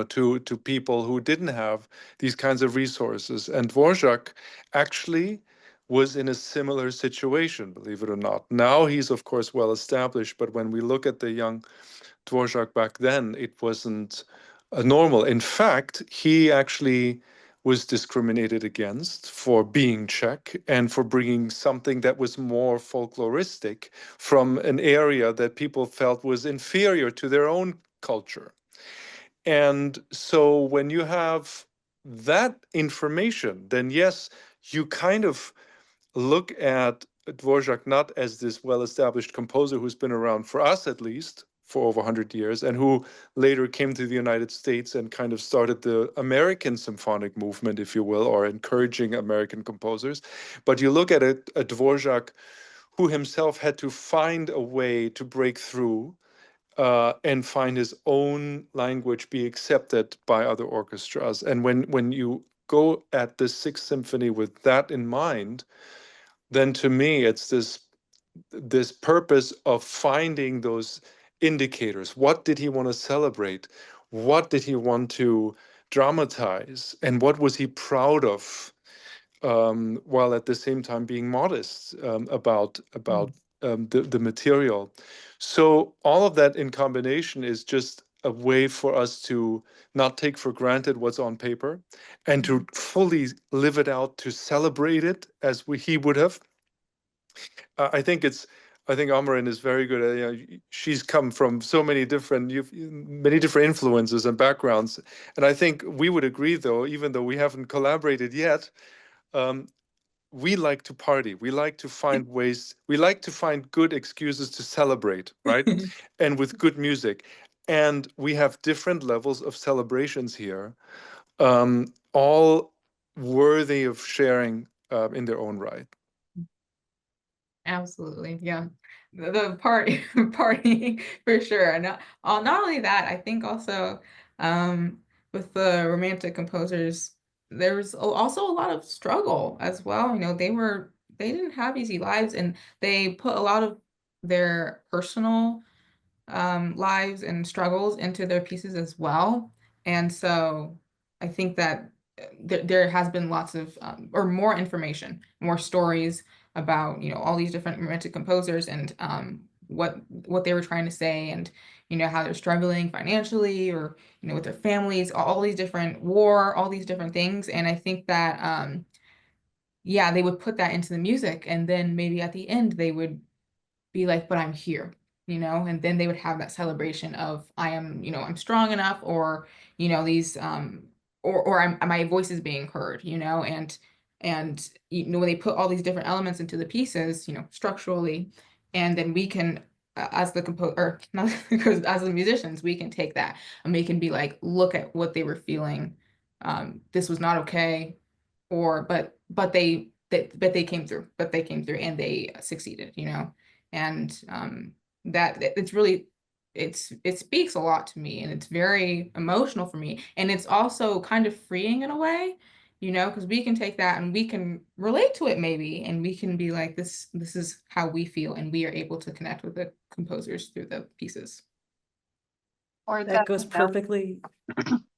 S3: to people who didn't have these kinds of resources. And Dvorak actually was in a similar situation, believe it or not. Now he's, of course, well established, but when we look at the young Dvorak back then, it wasn't normal. In fact, he actually was discriminated against for being Czech and for bringing something that was more folkloristic from an area that people felt was inferior to their own culture. And so when you have that information, then yes, you kind of look at Dvorak not as this well-established composer who's been around, for us at least, for over 100 years, and who later came to the United States and kind of started the American symphonic movement, if you will, or encouraging American composers. But you look at a Dvorak who himself had to find a way to break through and find his own language be accepted by other orchestras. And when you go at the Sixth Symphony with that in mind, then to me it's this purpose of finding those indicators. What did he want to celebrate? What did he want to dramatize? And what was he proud of? While at the same time being modest about the material. So all of that in combination is just a way for us to not take for granted what's on paper, and to fully live it out, to celebrate it as he would have. I think Amaryn is very good at, she's come from so many different influences and backgrounds, and I think we would agree, though, even though we haven't collaborated yet, we like to party. We like to find ways. We like to find good excuses to celebrate, right? And with good music. And we have different levels of celebrations here, all worthy of sharing in their own right.
S2: Absolutely, yeah. The party party for sure. And not only that, I think also with the romantic composers, there's also a lot of struggle as well. They didn't have easy lives, and they put a lot of their personal lives and struggles into their pieces as well. And so I think that there has been lots of or more information, more stories about, all these different romantic composers and what they were trying to say, and how they're struggling financially, or with their families, all these different all these different things. And I think that yeah, they would put that into the music, and then maybe at the end they would be like, but I'm here, and then they would have that celebration of I am, I'm strong enough, or, these or my voice is being heard, and when they put all these different elements into the pieces, structurally, and then we can as the composer, or not because as the musicians, we can take that and we can be like, look at what they were feeling. This was not okay, or but they came through, and they succeeded, and that it's really it speaks a lot to me, and it's very emotional for me, and it's also kind of freeing in a way, because we can take that and we can relate to it maybe, and we can be like, this is how we feel, and we are able to connect with the composers through the pieces.
S4: Or
S1: That goes perfectly.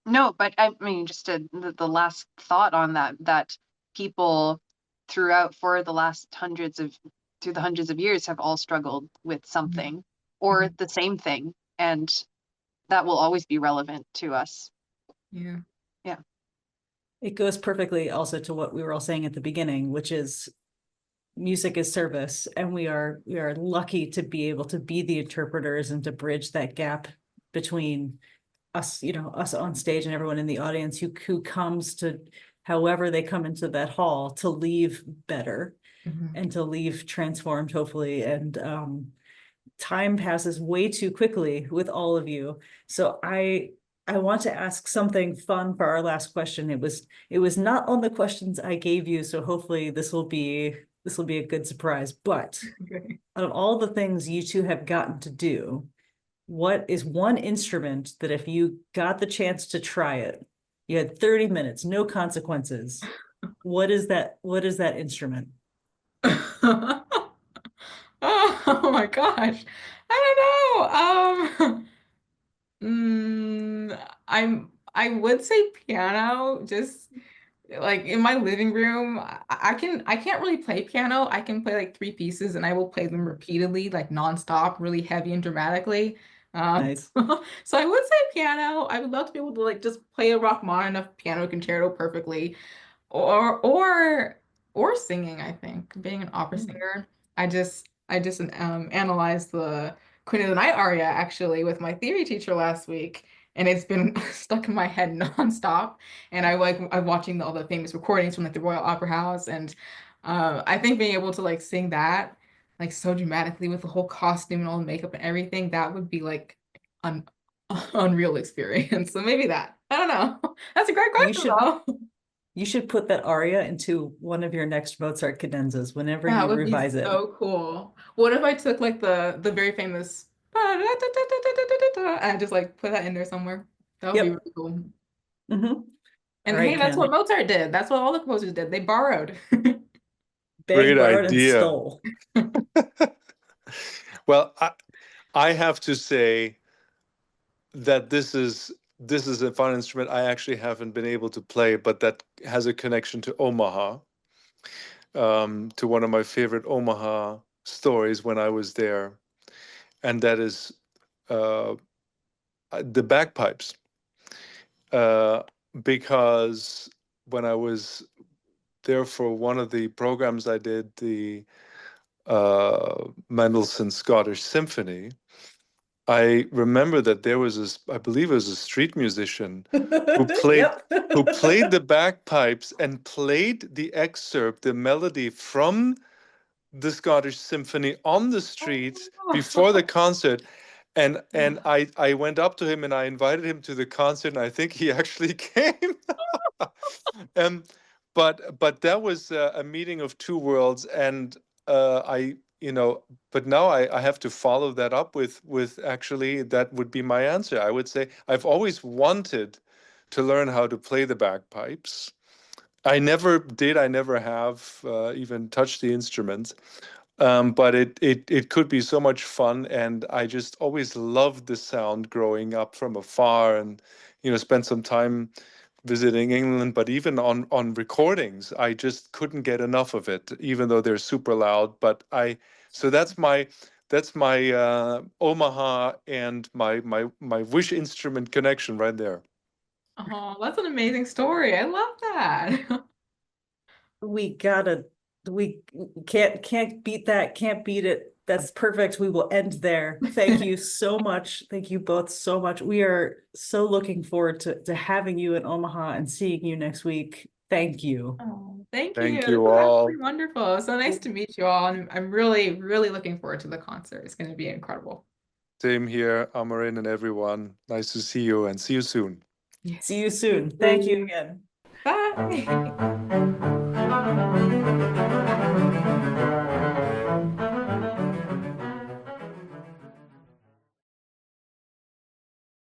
S4: No, but I mean, just the last thought on that people throughout through the hundreds of years have all struggled with something or the same thing, and that will always be relevant to us.
S2: Yeah.
S4: Yeah.
S1: It goes perfectly also to what we were all saying at the beginning, which is music is service, and we are lucky to be able to be the interpreters and to bridge that gap between us, us on stage and everyone in the audience who comes to, however they come into that hall, to leave better and to leave transformed, hopefully. And time passes way too quickly with all of you. So I want to ask something fun for our last question. It was not on the questions I gave you, so hopefully this will be a good surprise. But
S2: Okay.
S1: out of all the things you two have gotten to do, what is one instrument that if you got the chance to try it, you had 30 minutes, no consequences, what is that instrument?
S2: Oh my gosh. I don't know. I would say piano, just like in my living room. I can't really play piano. I can play like three pieces and I will play them repeatedly, like nonstop, really heavy and dramatically.
S1: Nice.
S2: So I would say piano. I would love to be able to like just play a Rachmaninoff piano concerto perfectly, or singing. I think being an opera singer. I just analyzed the Queen of the Night aria actually with my theory teacher last week, and it's been stuck in my head nonstop. And I'm watching all the famous recordings from like the Royal Opera House, and I think being able to like sing that like so dramatically with the whole costume and all the makeup and everything, that would be like an unreal experience. So maybe that. I don't know. That's a great question though.
S1: You should put that aria into one of your next Mozart cadenzas whenever
S2: That
S1: you
S2: would be
S1: revise it.
S2: so cool. What if I took like the very famous and just like put that in there somewhere? That would be
S1: Yep.
S2: really cool.
S1: Mm-hmm. All
S2: And
S1: right,
S2: hey, that's what
S1: Ken.
S2: Mozart did. That's what all the composers did. They borrowed.
S1: Begged,
S3: Great
S1: borrowed, and
S3: idea.
S1: stole.
S3: Well, I have to say that this is a fun instrument I actually haven't been able to play, but that has a connection to Omaha, to one of my favorite Omaha stories when I was there, and that is uh, the bagpipes. Uh, because when I was there for one of the programs I did, the Mendelssohn Scottish Symphony, I remember that there was this, I believe it was a street musician who played
S1: Yep.
S3: who played the bagpipes and played the excerpt, the melody from the Scottish Symphony on the street before the concert. And I went up to him and I invited him to the concert, and I think he actually came. um, but that was a meeting of two worlds, and I but now I have to follow that up with actually that would be my answer. I would say I've always wanted to learn how to play the bagpipes. I never did. I never have even touched the instruments. But it could be so much fun, and I just always loved the sound growing up from afar, and spent some time visiting England, but even on recordings, I just couldn't get enough of it, even though they're super loud. But so that's my Omaha and my wish instrument connection right there.
S2: Oh, that's an amazing story. I love that.
S1: We can't beat that, can't beat it. That's perfect. We will end there. Thank you so much. Thank you both so much. We are so looking forward to having you in Omaha and seeing you next week. Thank you.
S2: Oh, thank you.
S3: Thank
S2: This
S3: you
S2: was
S3: all.
S2: absolutely wonderful. It was so nice to meet you all. And I'm really, really looking forward to the concert. It's going to be incredible.
S3: Same here, Amaryn and everyone. Nice to see you and see you soon.
S1: See you soon. Thank you again.
S2: Bye.